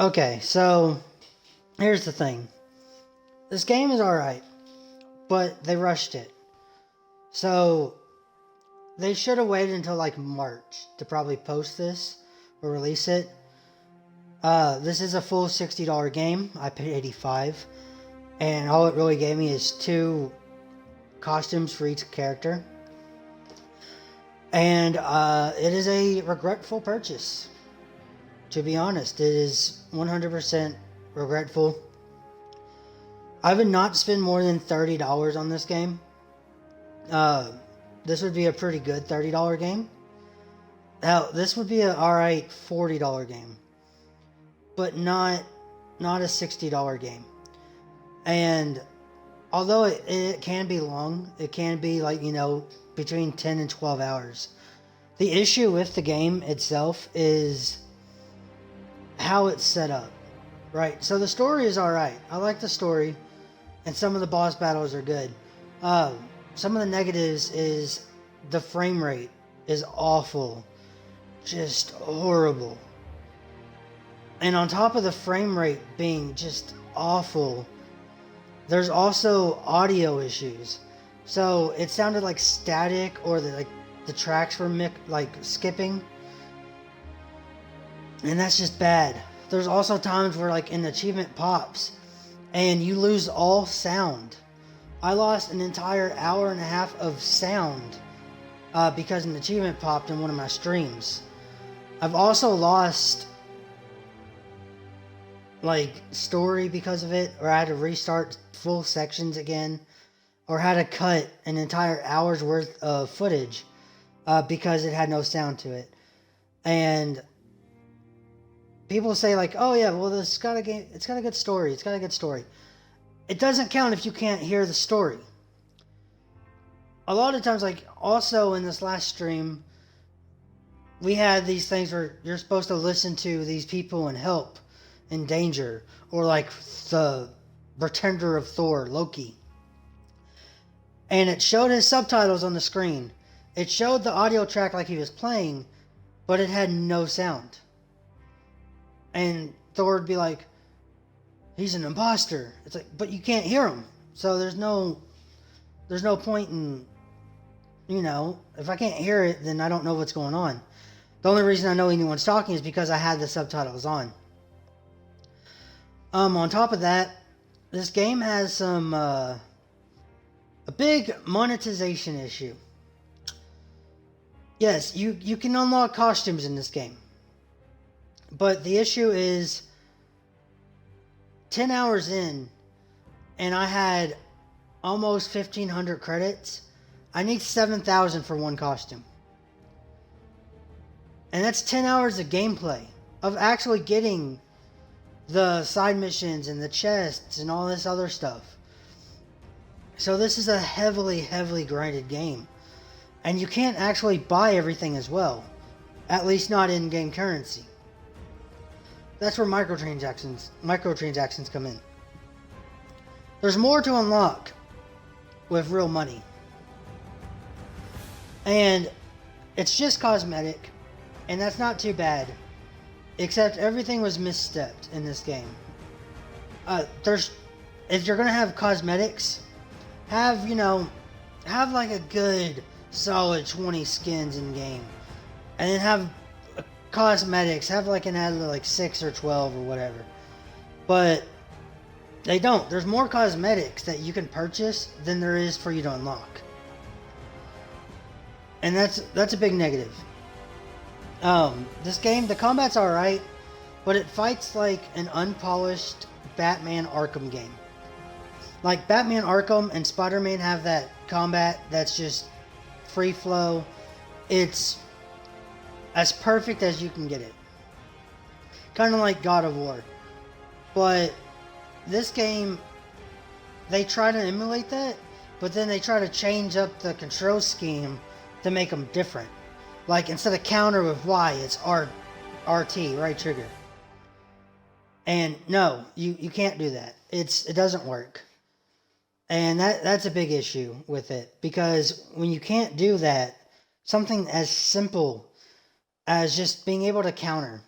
Okay, so here's the thing. This game is alright, but they rushed it. So they should have waited until like March to probably post this or release it. This is a full $60 game. I paid 85, and all it really gave me is 2 costumes for each character. And it is a regretful purchase. To be honest, it is 100% regretful. I would not spend more than $30 on this game. This would be a pretty good $30 game. Now, this would be an alright $40 game, but not a $60 game. And although it can be long, it can be like, between 10 and 12 hours. The issue with the game itself is how it's set up, right? So the story is alright. I like the story, and some of the boss battles are good. Some of the negatives is the frame rate is awful. Just horrible. And on top of the frame rate being just awful, there's also audio issues. So it sounded like static, or the tracks were skipping. And that's just bad. There's also times where an achievement pops and you lose all sound. I lost an entire hour and a half of sound because an achievement popped in one of my streams. I've also lost story because of it, or I had to restart full sections again, or had to cut an entire hour's worth of footage because it had no sound to it. And people say oh yeah, well it's got a good story. It's got a good story. It doesn't count if you can't hear the story. A lot of times, also in this last stream, we had these things where you're supposed to listen to these people and help in danger, or the pretender of Thor, Loki. And it showed his subtitles on the screen. It showed the audio track like he was playing, but it had no sound. And Thor would be like, he's an imposter. It's but you can't hear him. So there's no point in, if I can't hear it, then I don't know what's going on. The only reason I know anyone's talking is because I had the subtitles on. On top of that, this game has a big monetization issue. Yes, you can unlock costumes in this game. But the issue is 10 hours in, and I had almost 1,500 credits. I need 7,000 for one costume. And that's 10 hours of gameplay, of actually getting the side missions and the chests and all this other stuff. So this is a heavily, heavily grinded game. And you can't actually buy everything as well. At least not in-game currency. That's where microtransactions come in. There's more to unlock with real money. And it's just cosmetic, and that's not too bad. Except everything was misstepped in this game. If you're gonna have cosmetics, have a good solid 20 skins in game. And then have cosmetics, have an added 6 or 12 or whatever. But they don't. There's more cosmetics that you can purchase than there is for you to unlock. And that's a big negative. This game, the combat's alright, but it fights like an unpolished Batman Arkham game. Batman Arkham and Spider-Man have that combat that's just free flow. It's as perfect as you can get it. Kind of like God of War. But this game, they try to emulate that, but then they try to change up the control scheme to make them different. Instead of counter with Y, it's RT, right trigger. And no, you can't do that. It doesn't work. And that's a big issue with it. Because when you can't do that, something as simple as just being able to counter.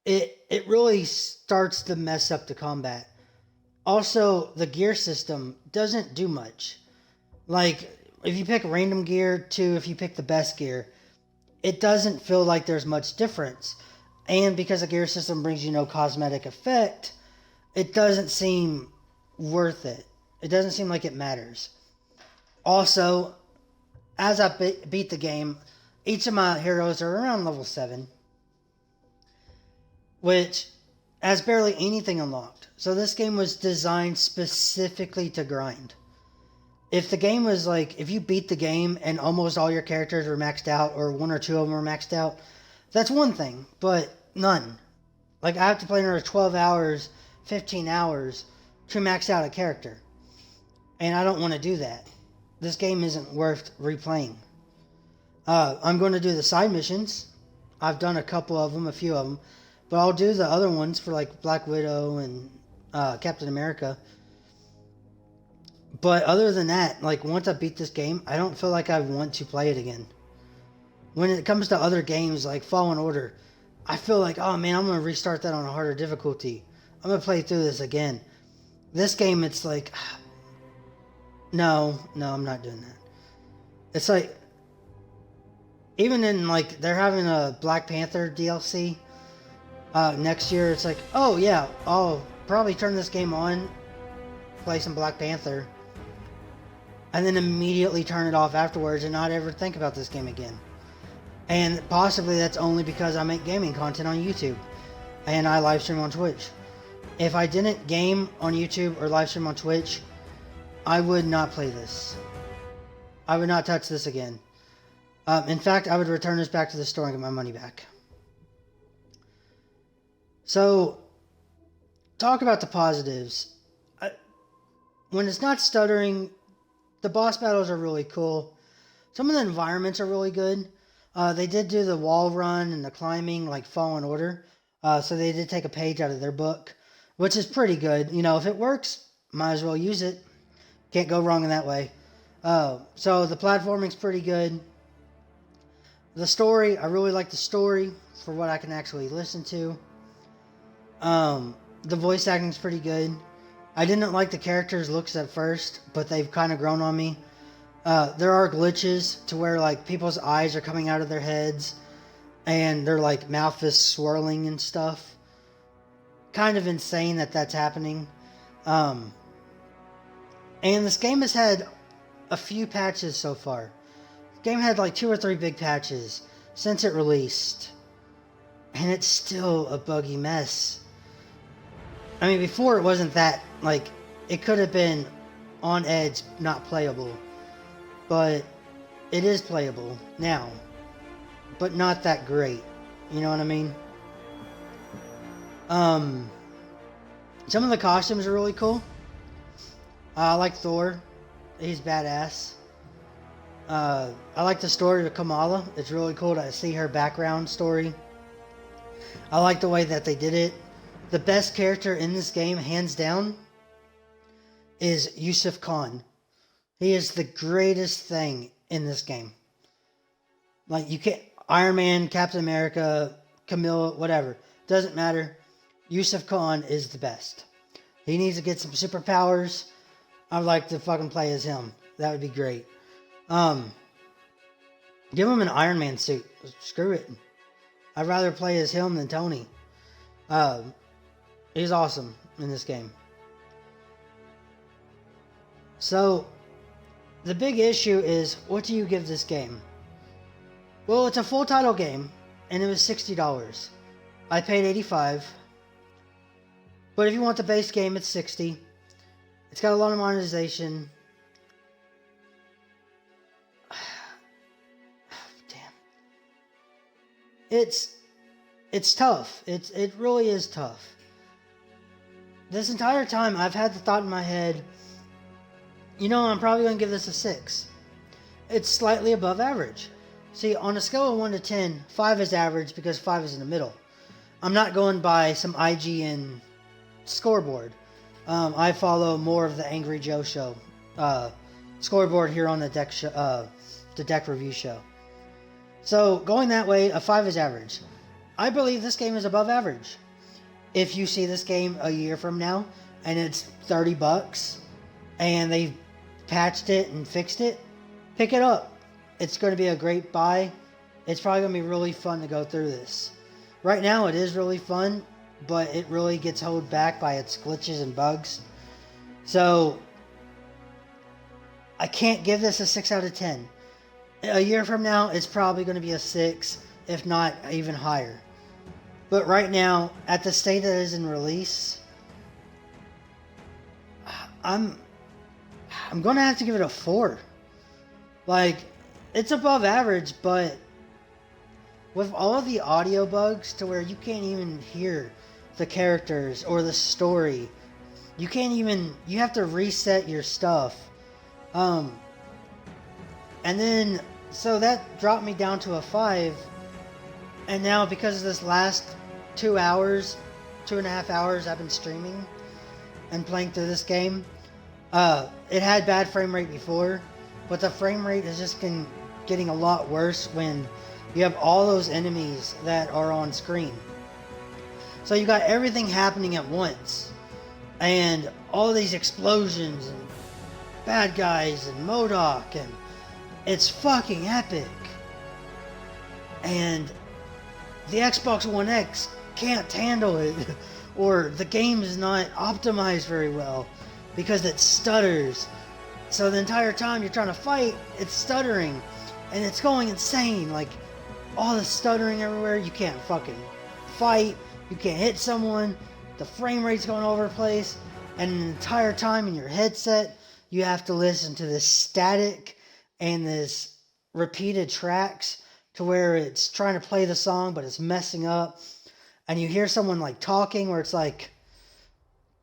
it really starts to mess up the combat. Also, the gear system doesn't do much. Like, if you pick random gear to if you pick the best gear, it doesn't feel like there's much difference. And because the gear system brings you no cosmetic effect, it doesn't seem worth it. It doesn't seem like it matters. Also, as I beat the game, each of my heroes are around level 7, which has barely anything unlocked. So this game was designed specifically to grind. If the game was like, if you beat the game and almost all your characters were maxed out, or one or two of them were maxed out, that's one thing, but none. Like, I have to play another 12 hours, 15 hours to max out a character. And I don't want to do that. This game isn't worth replaying. I'm going to do the side missions. I've done a couple of them, a few of them. But I'll do the other ones for like Black Widow and Captain America. But other than that, like, once I beat this game, I don't feel like I want to play it again. When it comes to other games like Fallen Order, I feel like, oh man, I'm going to restart that on a harder difficulty. I'm going to play through this again. This game, it's like, no, I'm not doing that. It's like, even in like, they're having a Black Panther DLC next year. It's like, oh yeah, I'll probably turn this game on, play some Black Panther, and then immediately turn it off afterwards and not ever think about this game again. And possibly that's only because I make gaming content on YouTube and I live stream on Twitch. If I didn't game on YouTube or live stream on Twitch, I would not play this. I would not touch this again. In fact, I would return this back to the store and get my money back. So, talk about the positives. When it's not stuttering, the boss battles are really cool. Some of the environments are really good. They did do the wall run and the climbing like Fallen Order. So they did take a page out of their book, which is pretty good. You know, if it works, might as well use it. Can't go wrong in that way. So the platforming's pretty good. The story, I really like the story for what I can actually listen to. The voice acting's pretty good. I didn't like the characters' looks at first, but they've kind of grown on me. There are glitches to where like people's eyes are coming out of their heads and their like mouth is swirling and stuff. Kind of insane that that's happening. And this game has had a few patches so far. The game had like 2 or 3 big patches since it released. And it's still a buggy mess. I mean, before it wasn't that, like, it could have been on edge, not playable. But it is playable now. But not that great. You know what I mean? Some of the costumes are really cool. I like Thor. He's badass. I like the story of Kamala. It's really cool to see her background story. I like the way that they did it. The best character in this game, hands down, is Yusuf Khan. He is the greatest thing in this game. Like, you can't... Iron Man, Captain America, Camilla, whatever. Doesn't matter. Yusuf Khan is the best. He needs to get some superpowers. I'd like to fucking play as him. That would be great. Give him an Iron Man suit. Screw it. I'd rather play as him than Tony. He's awesome in this game. So, the big issue is, what do you give this game? Well, it's a full title game, and it was $60. I paid $85. But if you want the base game, it's $60. It's got a lot of monetization. Damn. It's tough. It really is tough. This entire time, I've had the thought in my head, you know, I'm probably going to give this a 6. It's slightly above average. See, on a scale of 1 to 10, 5 is average because 5 is in the middle. I'm not going by some IGN scoreboard. I follow more of the Angry Joe show scoreboard here on the DEK review show. So going that way, a 5 is average. I believe this game is above average. If you see this game a year from now and it's $30 and they've patched it and fixed it, pick it up. It's going to be a great buy. It's probably going to be really fun to go through this. Right now it is really fun, but it really gets held back by its glitches and bugs. So I can't give this a 6 out of 10. A year from now, it's probably going to be a 6, if not even higher. But right now, at the state that it is in release, I'm going to have to give it a 4. Like, it's above average, but with all of the audio bugs to where you can't even hear the characters or the story, you have to reset your stuff. And then, so that dropped me down to a 5. And now, because of this last 2.5 hours I've been streaming and playing through this game, it had bad frame rate before, but the frame rate has just been getting a lot worse when you have all those enemies that are on screen. So you got everything happening at once, and all these explosions and bad guys and MODOK, and it's fucking epic. And the Xbox One X can't handle it, or the game is not optimized very well because it stutters. So the entire time you're trying to fight, it's stuttering, and it's going insane. Like, all the stuttering everywhere, you can't fucking fight, you can't hit someone, the frame rate's going over the place, and the entire time in your headset, you have to listen to this static and this repeated tracks to where it's trying to play the song, but it's messing up. And you hear someone like talking where it's like,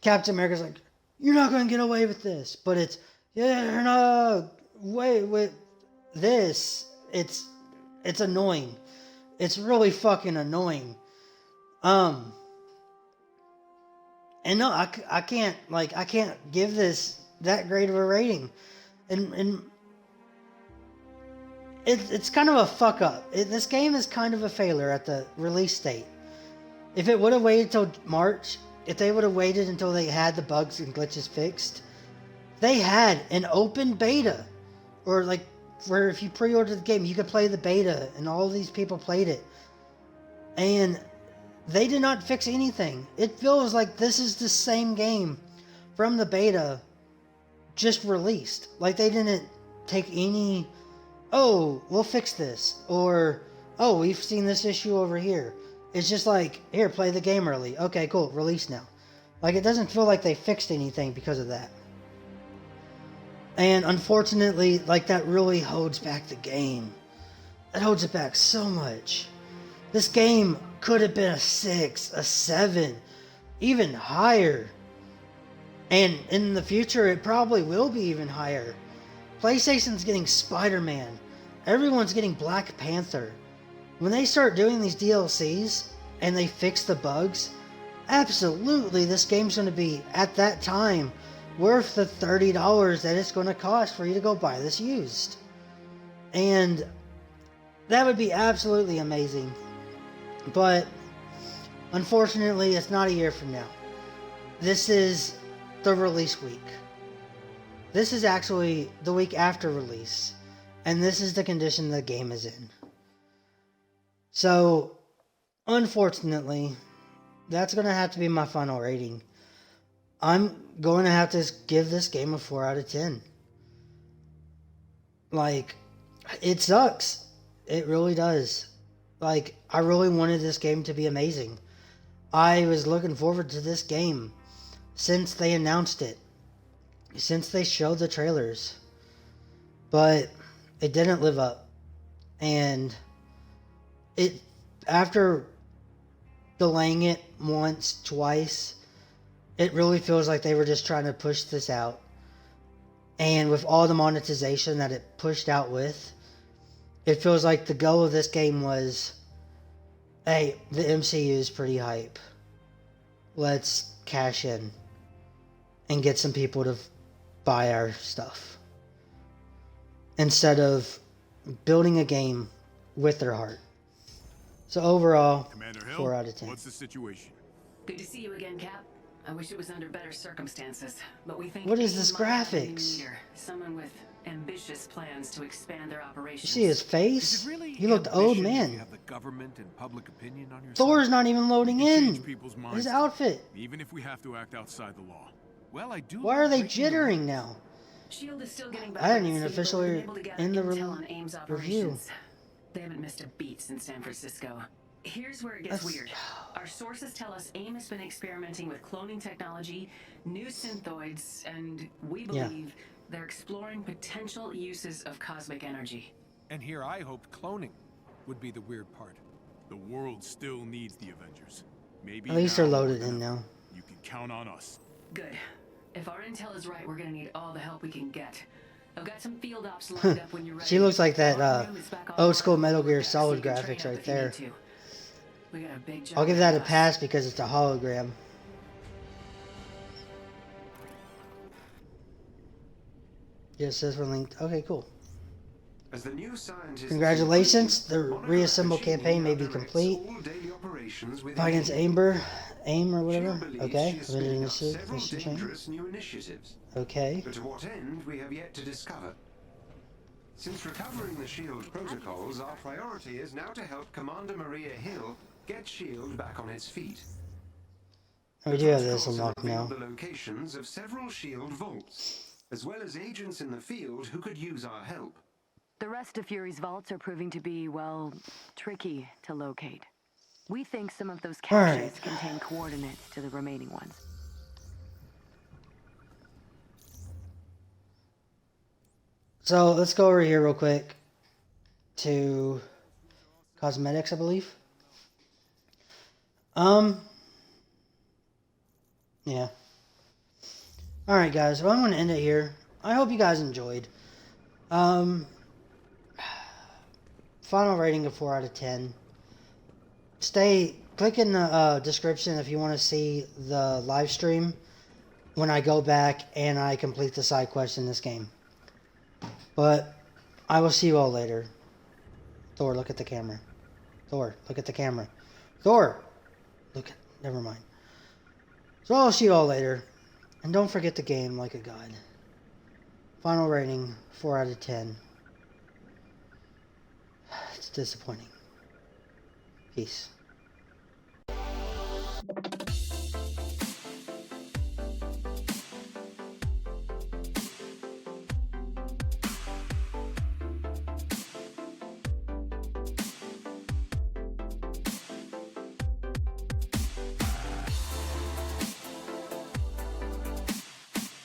Captain America's like, "You're not going to get away with this." But it's, "Yeah, no, wait, this." It's annoying. It's really fucking annoying. And no, I can't give this that great of a rating. And it's kind of a fuck up. This game is kind of a failure at the release date. If it would have waited till March, if they would have waited until they had the bugs and glitches fixed, they had an open beta, or like where if you pre-ordered the game, you could play the beta, and all these people played it. And they did not fix anything. It feels like this is the same game from the beta, just released. Like they didn't take any, "Oh, we'll fix this," or, "Oh, we've seen this issue over here." It's just like, "Here, play the game early. Okay, cool, release now." Like, it doesn't feel like they fixed anything because of that. And unfortunately, like, that really holds back the game. It holds it back so much. This game could have been a 6, a 7, even higher. And in the future, it probably will be even higher. PlayStation's getting Spider-Man. Everyone's getting Black Panther. When they start doing these DLCs and they fix the bugs, absolutely this game's going to be, at that time, worth the $30 that it's going to cost for you to go buy this used. And that would be absolutely amazing. But unfortunately, it's not a year from now. This is the release week. This is actually the week after release. And this is the condition the game is in. So, unfortunately, that's going to have to be my final rating. I'm going to have to give this game a 4 out of 10. Like, it sucks. It really does. Like, I really wanted this game to be amazing. I was looking forward to this game since they announced it. Since they showed the trailers. But it didn't live up. And it, after delaying it once, twice, it really feels like they were just trying to push this out. And with all the monetization that it pushed out with, it feels like the goal of this game was, hey, the MCU is pretty hype. Let's cash in and get some people to buy our stuff. Instead of building a game with their heart. So overall, Commander Hill, 4 out of 10. what's the situation? Good to see you again, Cap. I wish it was under better circumstances, but we think What is AIM this might have a new graphics? leader, someone with ambitious plans to expand their You operations. see his Is face? it really He looked old, ambition if man. you have the government and public opinion on your Thor's side? not even loading We can change in. people's His minds, outfit. even if we have to act outside the law. Well, I do. Why are they breaking the jittering rules. now? Shield is still getting I didn't even back up to speed, but we've officially been able to gather end the intel on AIM's review. operations. They haven't missed a beat since San Francisco. Here's where it gets weird. Our sources tell us AIM has been experimenting with cloning technology, new synthoids, and we believe they're exploring potential uses of cosmic energy. And here I hoped cloning would be the weird part. The world still needs the Avengers. Maybe At least now they're more loaded than in ever. now. You can count on us. Good. If our intel is right, we're gonna need all the help we can get. I've got some field ops lined up when you're ready. She looks like that Our room is back on old school our Metal Gear deck, so Solid you can train graphics up right if you there. need to. We got a big job I'll give that a ahead of us. pass because it's a hologram. Yes, says we're linked. Okay, cool. As the new scientist Congratulations, the reassemble campaign may be complete. Fight against AIM or whatever. Okay, several dangerous new initiatives. Okay. But to what end, we have yet to discover. Since recovering the SHIELD protocols, our priority is now to help Commander Maria Hill get SHIELD back on its feet. We do have this Protocols unlocked now. revealed the locations of several SHIELD vaults, as well as agents in the field who could use our help. The rest of Fury's vaults are proving to be, well, tricky to locate. We think some of those caches contain coordinates to the remaining ones. So let's go over here real quick to cosmetics, I believe. Yeah. Alright guys, well I'm going to end it here. I hope you guys enjoyed. Final rating of 4 out of 10. Click in the description if you want to see the live stream when I go back and I complete the side quest in this game. But I will see you all later. Thor, look at the camera. Thor, look at the camera. Thor! Never mind. So I'll see you all later. And don't forget the game like a god. Final rating, 4 out of 10. It's disappointing. Peace.